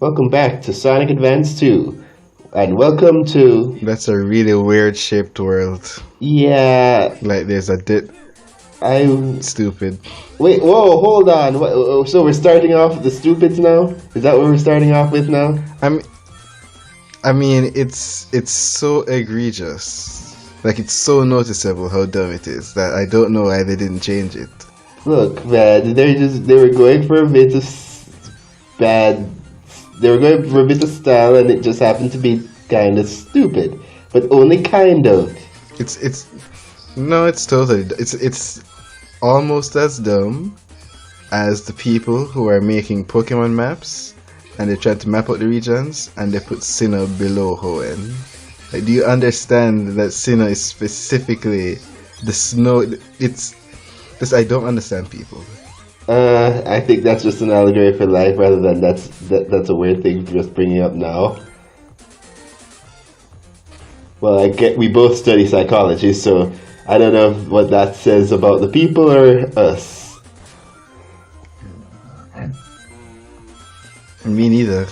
Welcome back to Sonic Advance 2. And welcome to. That's a really weird shaped world. Yeah. Like there's a dip. I. Stupid. Wait, whoa, hold on. So we're starting off with the stupids now? Is that what we're starting off with now? I mean, it's so egregious. Like it's so noticeable how dumb it is that I don't know why they didn't change it. Look, man, they were going for a bit of bad. They were going for a bit of style, and it just happened to be kind of stupid, but only kind of. It's no, it's totally. It's almost as dumb as the people who are making Pokemon maps, and they tried to map out the regions, and they put Sinnoh below Hoenn. Like, do you understand that Sinnoh is specifically the snow? It's this. I don't understand people. I think that's just an allegory for life, rather than that's a weird thing to just bringing up now. Well, we both study psychology, so I don't know what that says about the people or us. Me neither.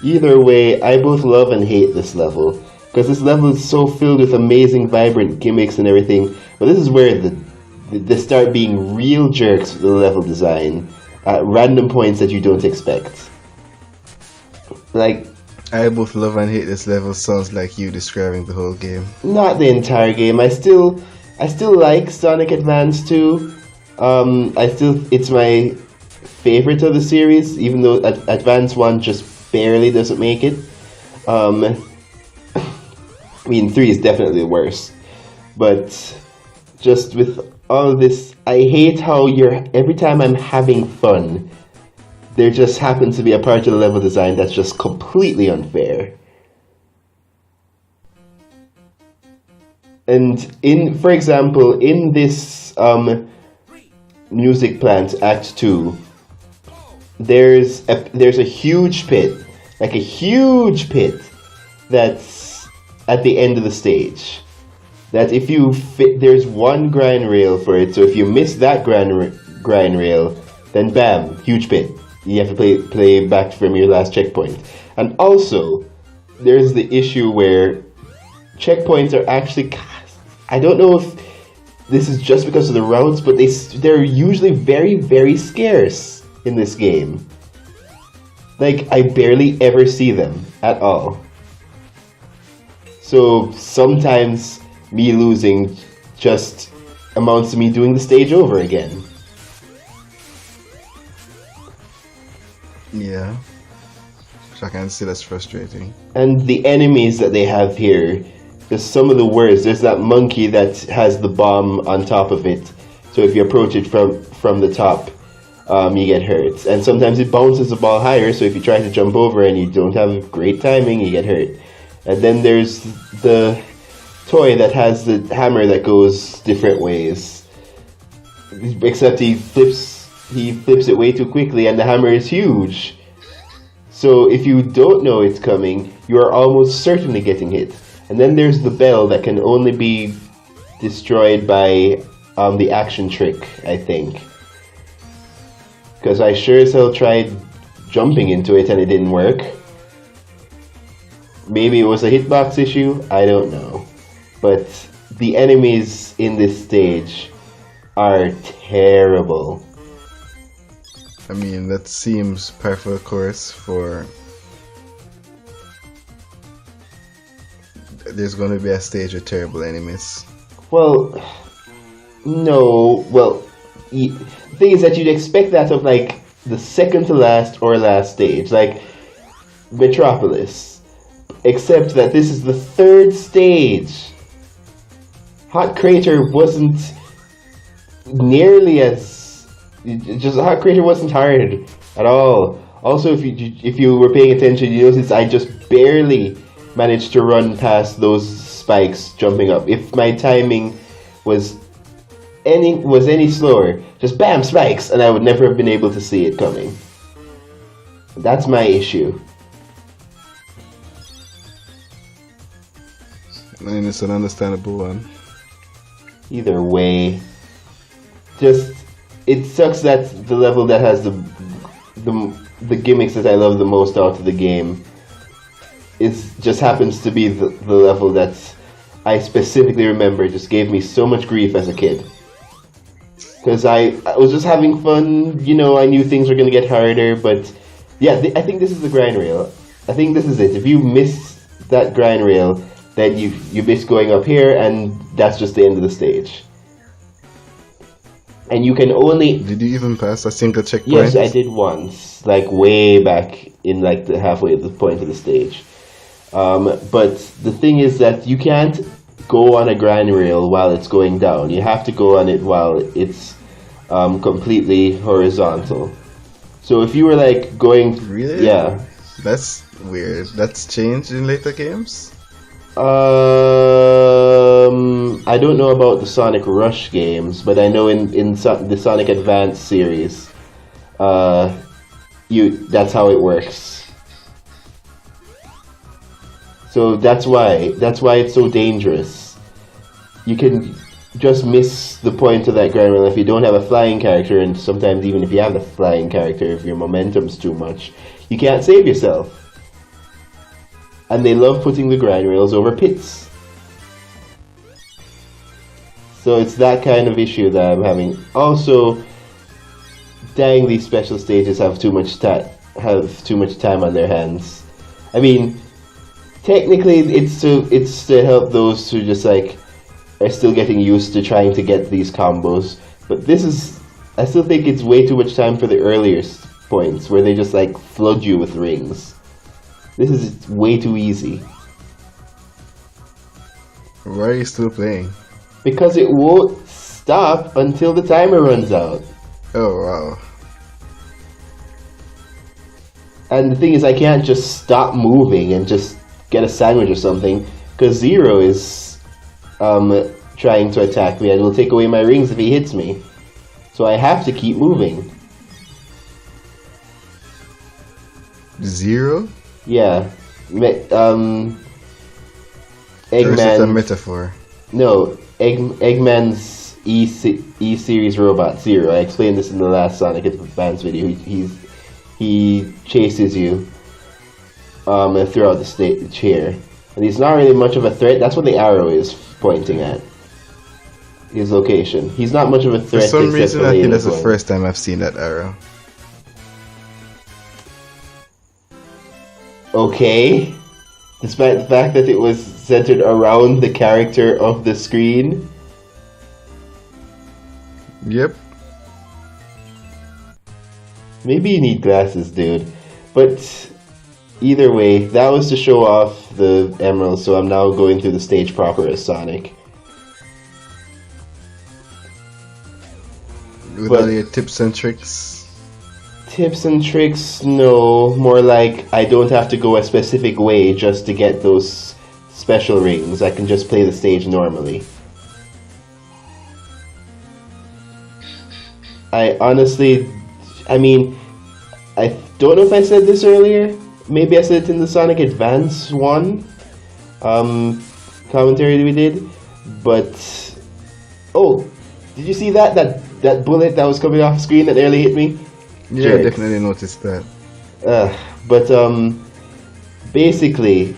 Either way, I both love and hate this level, because this level is so filled with amazing, vibrant gimmicks and everything. But this is where they start being real jerks with the level design at random points that you don't expect. Like, I both love and hate this level. Sounds like you describing the whole game. not the entire game. I still like Sonic Advance 2. It's my favorite of the series, even though Advance 1 just barely doesn't make it. I mean, 3 is definitely the worst. But just with all of this, I hate how every time I'm having fun, there just happens to be a part of the level design that's just completely unfair. And for example, in this music plant Act 2, there's a huge pit, like a huge pit, that's at the end of the stage. That if you there's one grind rail for it, so if you miss that grind rail, then bam, huge pit. You have to play back from your last checkpoint. And also, there's the issue where checkpoints are actually, I don't know if this is just because of the routes, but they're usually very, very scarce in this game. Like, I barely ever see them at all. So sometimes me losing just amounts to me doing the stage over again. Yeah. So I can see that's frustrating. And the enemies that they have here, just some of the worst. There's that monkey that has the bomb on top of it. So if you approach it from the top, you get hurt. And sometimes it bounces the ball higher, so if you try to jump over and you don't have great timing, you get hurt. And then there's the toy that has the hammer that goes different ways. Except he flips it way too quickly, and the hammer is huge. So if you don't know it's coming, you are almost certainly getting hit. And then there's the bell that can only be destroyed by the action trick, I think. Because I sure as hell tried jumping into it and it didn't work. Maybe it was a hitbox issue, I don't know. But the enemies in this stage are terrible. I mean, that seems par for the course for. There's going to be a stage with terrible enemies. Well, no. Well, the thing is that you'd expect that of, like, the second to last or last stage. Like, Metropolis. Except that this is the third stage. Hot Crater wasn't nearly as... Just Hot Crater wasn't hard at all. Also, if you were paying attention, you notice I just barely managed to run past those spikes jumping up. If my timing was any slower, just bam, spikes, and I would never have been able to see it coming. That's my issue. And it's an understandable one. Either way, just it sucks that the level that has the the gimmicks that I love the most out of the game. It just happens to be the level that I specifically remember just gave me so much grief as a kid. Because I was just having fun, you know, I knew things were going to get harder, but yeah, I think this is the grind rail. I think this is it. If you miss that grind rail, then you miss going up here, and that's just the end of the stage. And you can only... Did you even pass a single checkpoint? Yes, I did once, like way back in like the halfway at the point of the stage. But the thing is that you can't go on a grind rail while it's going down. You have to go on it while it's completely horizontal. So if you were like going... Really? Yeah. That's weird. That's changed in later games? I don't know about the Sonic Rush games, but I know in the Sonic Advance series, that's how it works. So that's why it's so dangerous. You can just miss the point of that grind rail if you don't have a flying character, and sometimes even if you have the flying character, if your momentum's too much, you can't save yourself. And they love putting the grind rails over pits. So it's that kind of issue that I'm having. Also, dang, these special stages have too much time on their hands. I mean, technically, it's to help those who just like are still getting used to trying to get these combos. But I still think it's way too much time for the earlier points where they just like flood you with rings. This is way too easy. Why are you still playing? Because it won't stop until the timer runs out. Oh, wow. And the thing is, I can't just stop moving and just get a sandwich or something, because Zero is trying to attack me and will take away my rings if he hits me. So I have to keep moving. Zero? Yeah. Eggman... Or is it a metaphor? No, Eggman's E-Series robot, Zero. I explained this in the last Sonic Advance video. He chases you throughout the stage here. And he's not really much of a threat. That's what the arrow is pointing at. His location. He's not much of a threat. For some reason, I think that's the first time I've seen that arrow. Okay. Despite the fact that it was centered around the character of the screen. Yep. Maybe you need glasses, dude. But either way, that was to show off the emeralds, so I'm now going through the stage proper as Sonic. With all your tips and tricks? Tips and tricks, no. More like I don't have to go a specific way just to get those special rings. I can just play the stage normally. I honestly, I mean, I don't know if I said this earlier. Maybe I said it in the Sonic Advance 1 commentary that we did. But, oh, did you see that bullet that was coming off screen that nearly hit me? Yeah, Jerks. I definitely noticed that. But basically,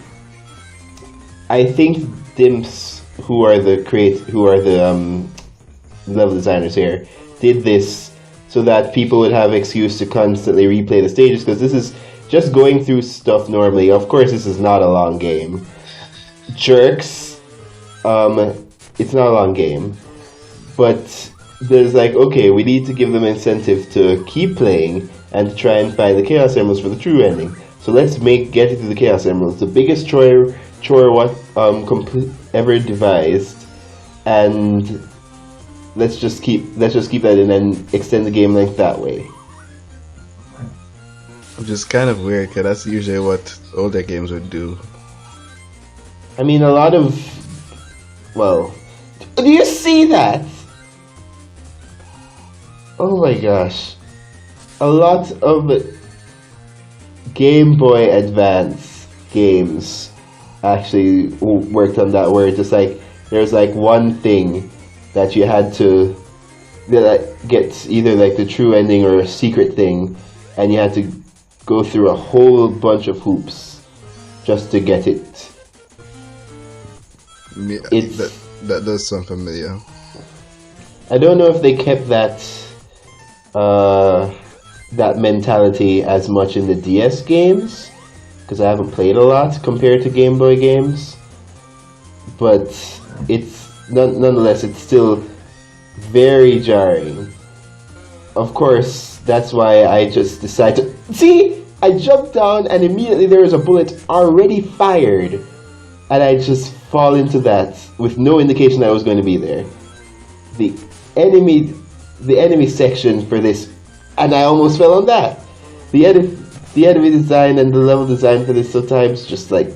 I think Dimps, who are the level designers here, did this so that people would have excuse to constantly replay the stages, because this is just going through stuff normally. Of course, this is not a long game. Jerks. It's not a long game, but there's like, okay, we need to give them incentive to keep playing and to try and find the Chaos Emeralds for the true ending. So let's get it to the Chaos Emeralds, the biggest chore ever devised, and let's just keep that in and extend the game length that way. Which is kind of weird, because that's usually what older games would do. I mean, do you see that? Oh my gosh. A lot of Game Boy Advance games actually worked on that, where it's just like, there's like one thing that you had to get either like the true ending or a secret thing, and you had to go through a whole bunch of hoops just to get it. Yeah, It's that does sound familiar. I don't know if they kept that mentality as much in the DS games, because I haven't played a lot compared to Game Boy games. But it's nonetheless, it's still very jarring. Of course, that's why I just decided to see. I jumped down and immediately there was a bullet already fired, and I just fall into that with no indication that I was going to be there. The enemy section for this, and I almost fell on that. The enemy design and the level design for this sometimes just like,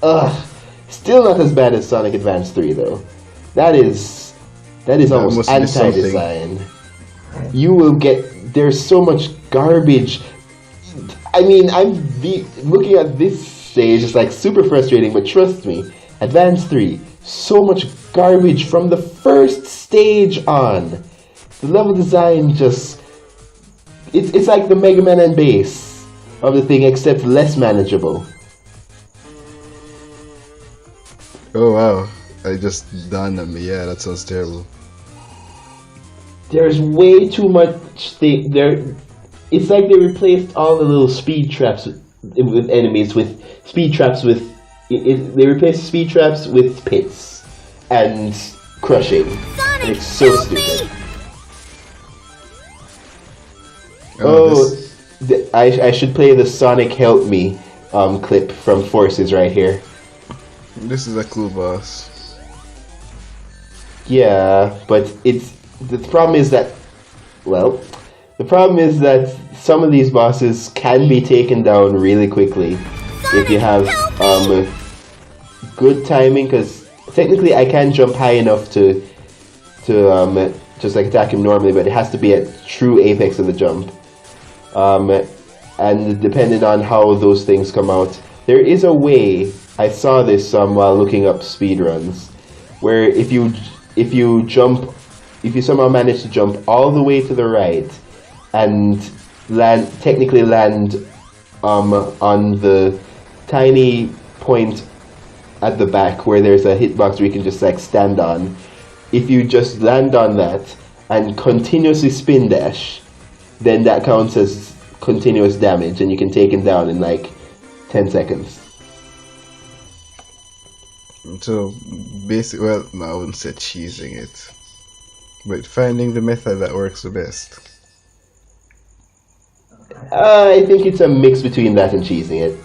ugh. Still not as bad as Sonic Advance 3 though. That is almost must be something. anti-design. You will get, there's so much garbage. I mean, looking at this stage, it's like super frustrating, but trust me, Advance 3, so much garbage from the first stage on. The level design just, it's like the Mega Man and base of the thing, except less manageable. Oh wow, I just dawned on me. Yeah, that sounds terrible. There's way too much thing there. It's like they replaced all the little speed traps with enemies with speed traps with. They replaced speed traps with pits and crushing. Sonic, And it's so help stupid. me! I should play the Sonic Help Me clip from Forces right here. This is a cool boss. Yeah, but the problem is that, well, the problem is that some of these bosses can be taken down really quickly if you have good timing. Because technically, I can jump high enough to just like attack him normally, but it has to be at true apex of the jump. And depending on how those things come out, there is a way. I saw this while looking up speedruns, where if you somehow manage to jump all the way to the right and technically land on the tiny point at the back where there's a hitbox where you can just like stand on, if you just land on that and continuously spin dash, then that counts as continuous damage and you can take him down in like 10 seconds. So basically, well, no, I wouldn't say cheesing it, but finding the method that works the best. I think it's a mix between that and cheesing it.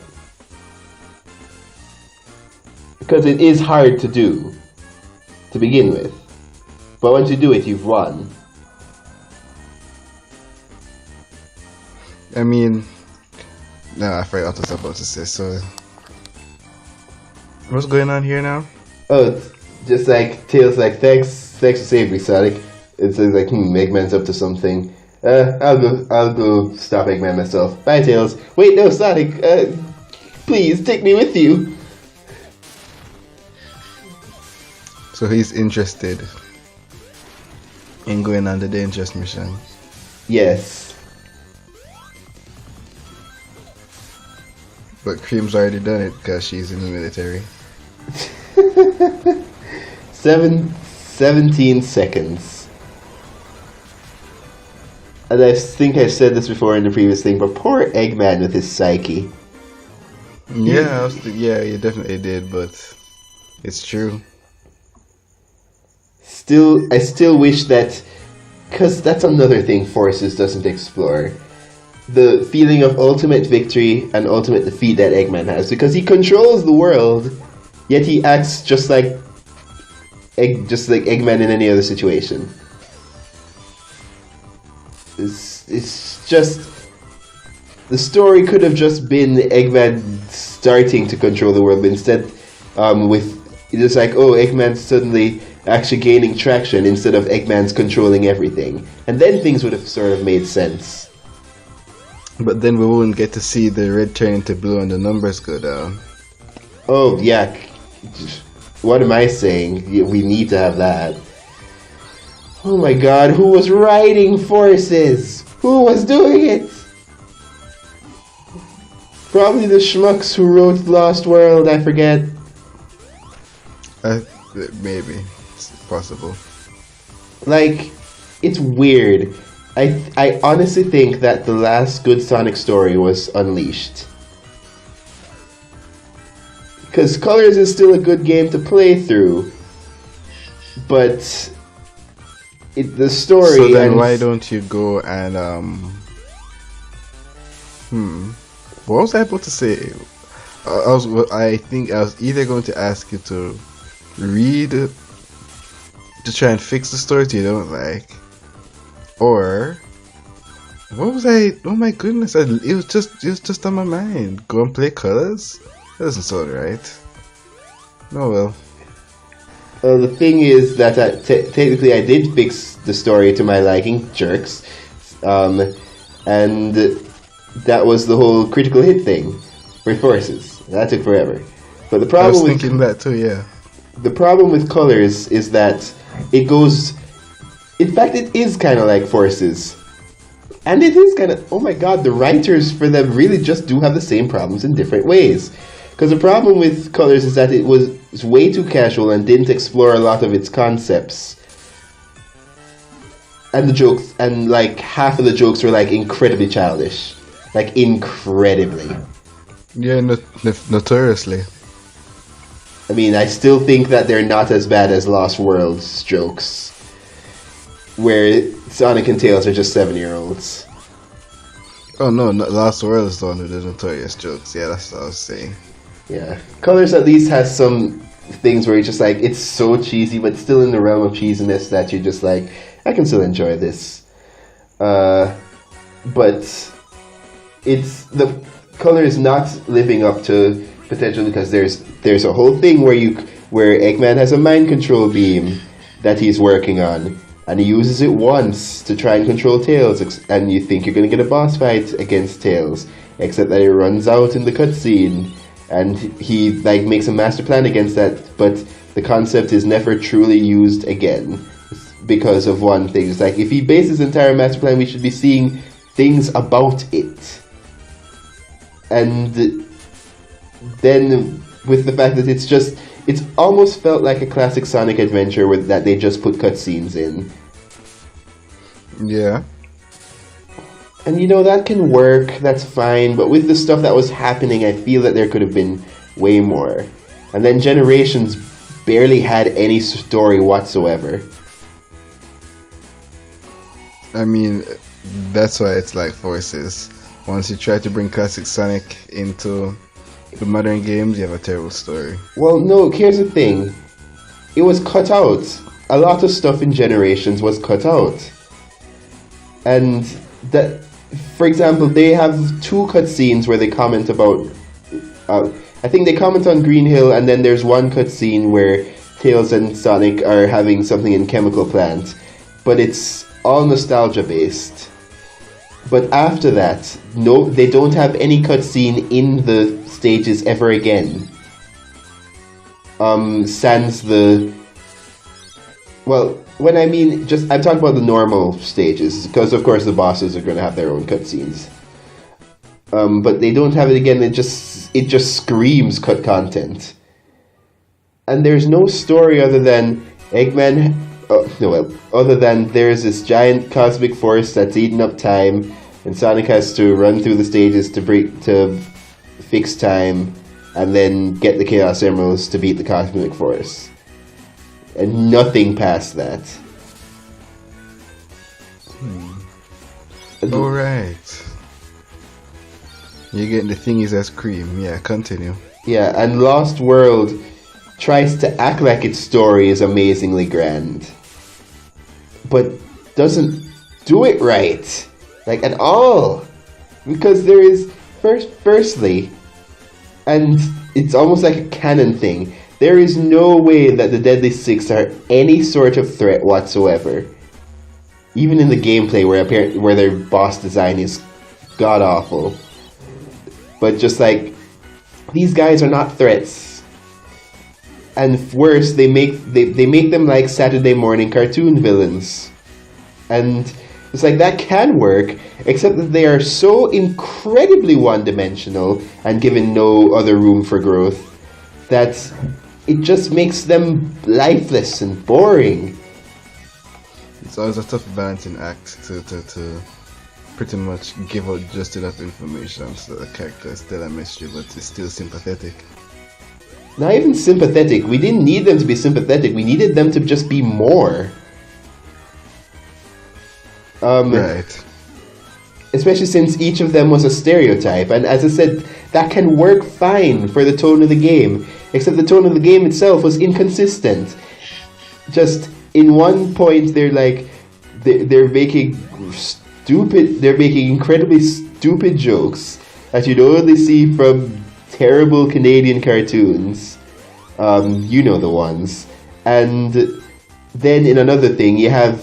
Because it is hard to do, to begin with. But once you do it, you've won. I mean, no, I forgot what I was about to say. So, what's going on here now? Oh, it's just like, Tails like, thanks for saving me, Sonic. It says like, Eggman's up to something. I'll go stop Eggman myself. Bye, Tails. Wait, no, Sonic, please, take me with you. So he's interested in going on the dangerous mission. Yes. But Cream's already done it because she's in the military. 17 seconds. And I think I've said this before in the previous thing, but poor Eggman with his psyche. Yeah, yeah, you definitely did, but it's true. I still wish that, because that's another thing Forces doesn't explore. The feeling of ultimate victory and ultimate defeat that Eggman has, because he controls the world, yet he acts just like Eggman in any other situation. It's just, the story could have just been Eggman starting to control the world, but instead, it's like, oh, Eggman's suddenly actually gaining traction instead of Eggman's controlling everything, and then things would have sort of made sense. But then we wouldn't get to see the red turn into blue and the numbers go down. Oh, yeah. What am I saying? We need to have that. Oh my god, who was riding Forces? Who was doing it? Probably the schmucks who wrote Lost World, I forget. Uh, Maybe it's possible. Like, it's weird. I honestly think that the last good Sonic story was Unleashed. Because Colors is still a good game to play through, but the story. So then, and why don't you go and What was I about to say? I think I was either going to ask you to read to try and fix the story you don't like, or what was I? Oh my goodness! It was just on my mind. Go and play Colors. That doesn't sound right. Oh well. The thing is that technically I did fix the story to my liking, jerks, and that was the whole critical hit thing with Forces. That took forever. But the I problem was with thinking that too. Yeah. the problem with Colors is that it goes. In fact, it is kind of like Forces. And it is kind of. Oh my god, the writers for them really just do have the same problems in different ways. Because the problem with Colors is that it was way too casual and didn't explore a lot of its concepts. And the jokes. And like half of the jokes were like incredibly childish. Like incredibly. Yeah, notoriously. I mean, I still think that they're not as bad as Lost World's jokes, where Sonic and Tails are just 7-year-olds. Oh no, Lost World is the one with the notorious jokes. Yeah, that's what I was saying. Yeah. Colors at least has some things where you're just like, it's so cheesy, but still in the realm of cheesiness that you're just like, I can still enjoy this. But it's the color is not living up to potential because there's a whole thing where Eggman has a mind control beam that he's working on, and he uses it once to try and control Tails, and you think you're gonna get a boss fight against Tails, except that it runs out in the cutscene, and he like makes a master plan against that, but the concept is never truly used again because of one thing. It's like if he bases his entire master plan, we should be seeing things about it. And then with the fact that it's almost felt like a classic Sonic adventure with that they just put cutscenes in. Yeah. And that can work, that's fine, but with the stuff that was happening, I feel that there could have been way more. And then Generations barely had any story whatsoever. I mean, that's why it's like Forces. Once you try to bring classic Sonic into the modern games, you have a terrible story. Well, no, here's the thing. It was cut out. A lot of stuff in Generations was cut out. And that, for example, they have 2 cutscenes where they comment about... I think they comment on Green Hill, and then there's one cutscene where Tails and Sonic are having something in Chemical Plant. But it's all nostalgia based. But after that, no, they don't have any cutscene in the stages ever again. Sans the... Well, when I mean, I'm talking about the normal stages, because of course the bosses are going to have their own cutscenes. But they don't have it again, it just screams cut content. And there's no story other than Eggman... other than there's this giant cosmic force that's eating up time, and Sonic has to run through the stages to fix time, and then get the Chaos Emeralds to beat the cosmic force. And nothing past that. Alright. You're getting the thingies as cream. Yeah, continue. Yeah, and Lost World tries to act like its story is amazingly grand, but doesn't do it right, like at all, because there is firstly, and it's almost like a canon thing, there is no way that the Deadly Six are any sort of threat whatsoever, even in the gameplay where their boss design is god awful, but just like these guys are not threats. And worse, they make them like Saturday morning cartoon villains. And It's like that can work, except that they are so incredibly one-dimensional and given no other room for growth that it just makes them lifeless and boring. It's always a tough balancing act to pretty much give out just enough information so the character is still a mystery, but it's still sympathetic. Not even sympathetic. We didn't need them to be sympathetic. We needed them to just be more. Right. Especially since each of them was a stereotype. And as I said, that can work fine for the tone of the game. Except the tone of the game itself was inconsistent. Just in one point, they're like, they're making incredibly stupid jokes that you'd only see from terrible Canadian cartoons. You know the ones. And then in another thing, you have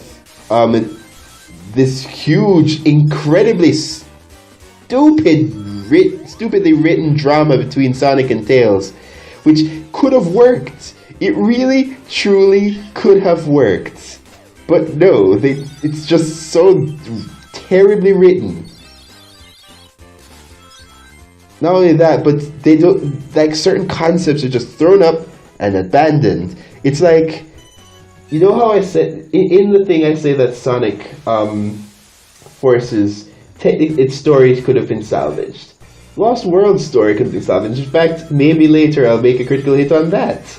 this huge, incredibly stupidly written drama between Sonic and Tails, which could have worked. It really, truly could have worked. But no, it's just so terribly written. Not only that, but they don't, like, certain concepts are just thrown up and abandoned. It's like, you know how I said in the thing I say that Sonic Forces its story could have been salvaged. Lost World's story could have been salvaged. In fact, maybe later I'll make a critical hit on that.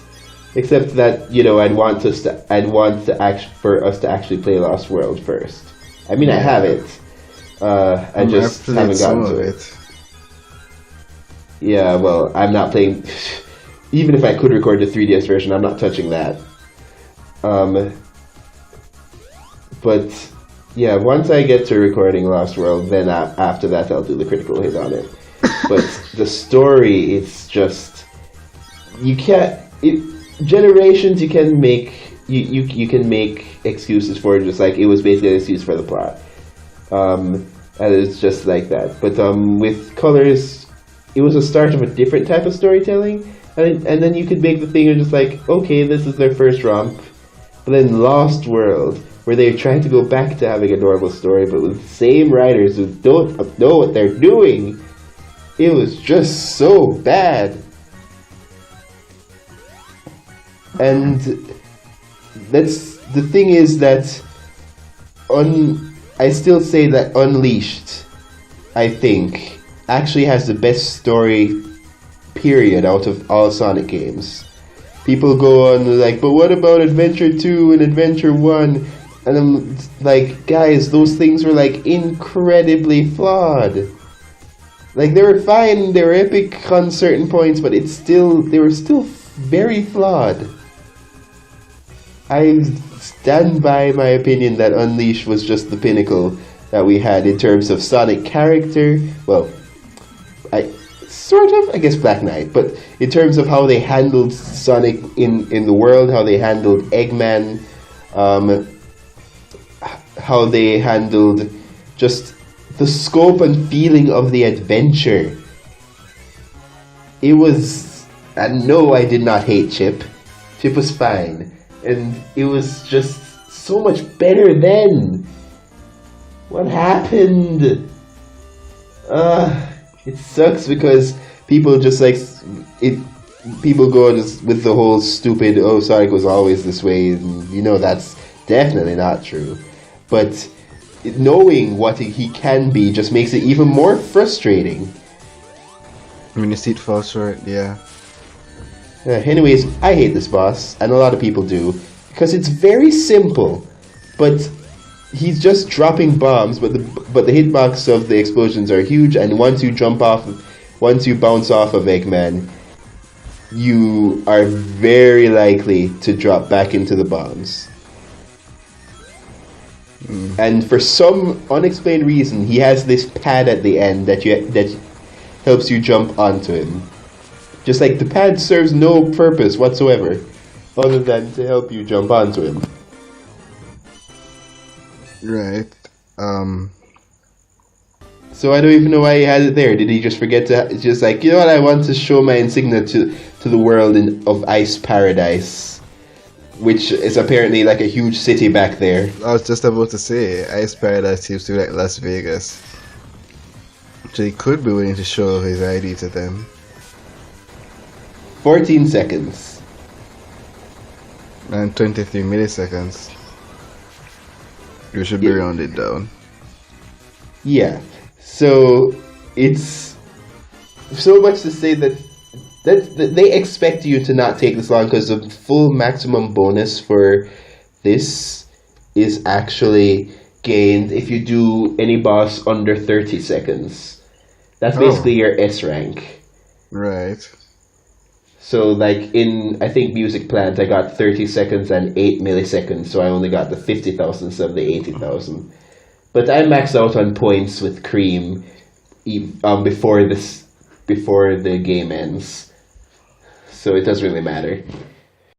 Except that, you know, I'd want for us to actually play Lost World first. I mean, I have it. I just haven't gotten to it. Yeah, well, I'm not playing. Even if I could record the 3DS version, I'm not touching that. But yeah, once I get to recording Lost World, then after that I'll do the critical hit on it. But the story, it's just, you can't. Generations you can make you can make excuses for it, just like it was basically an excuse for the plot. And it's just like that. But with Colors, it was a start of a different type of storytelling, and then you could make the thing of just like, okay, this is their first romp. But then Lost World, where they're trying to go back to having a normal story, but with the same writers who don't know what they're doing, it was just so bad. And that's the thing is that I still say that Unleashed, I think, actually has the best story period out of all Sonic games. People go on like, but what about Adventure 2 and Adventure 1? And I'm like, guys, those things were like incredibly flawed. Like, they were fine, they were epic on certain points, but they were still very flawed. I stand by my opinion that Unleashed was just the pinnacle that we had in terms of Sonic character. Well, I guess Black Knight, but in terms of how they handled Sonic in the world, how they handled Eggman, how they handled just the scope and feeling of the adventure. It was, and no, I did not hate Chip. Chip was fine. And it was just so much better then. What happened? It sucks because people just like it. People go just with the whole stupid, oh, Sonic was always this way, and you know that's definitely not true. But knowing what he can be just makes it even more frustrating. When you see it fall short, yeah. Anyways, I hate this boss, and a lot of people do, because it's very simple, but he's just dropping bombs, but the hitbox of the explosions are huge, and once you bounce off of Eggman, you are very likely to drop back into the bombs. And for some unexplained reason, he has this pad at the end that helps you jump onto him. Just like the pad serves no purpose whatsoever, other than to help you jump onto him. Right. So I don't even know why he had it there. Did he just forget to? Just like, you know what? I want to show my insignia to the world of Ice Paradise. which is apparently like a huge city back there. I was just about to say, Ice Paradise seems to be like Las Vegas. So he could be willing to show his ID to them. 14 seconds. And 23 milliseconds. You should be rounded down. Yeah. So it's so much to say that they expect you to not take this long, because the full maximum bonus for this is actually gained if you do any boss under 30 seconds. That's basically your S rank. Right. So like in, I think, Music Plant, I got 30 seconds and 8 milliseconds, so I only got the 50,000 instead of the 80,000. But I maxed out on points with Cream before the game ends. So it doesn't really matter.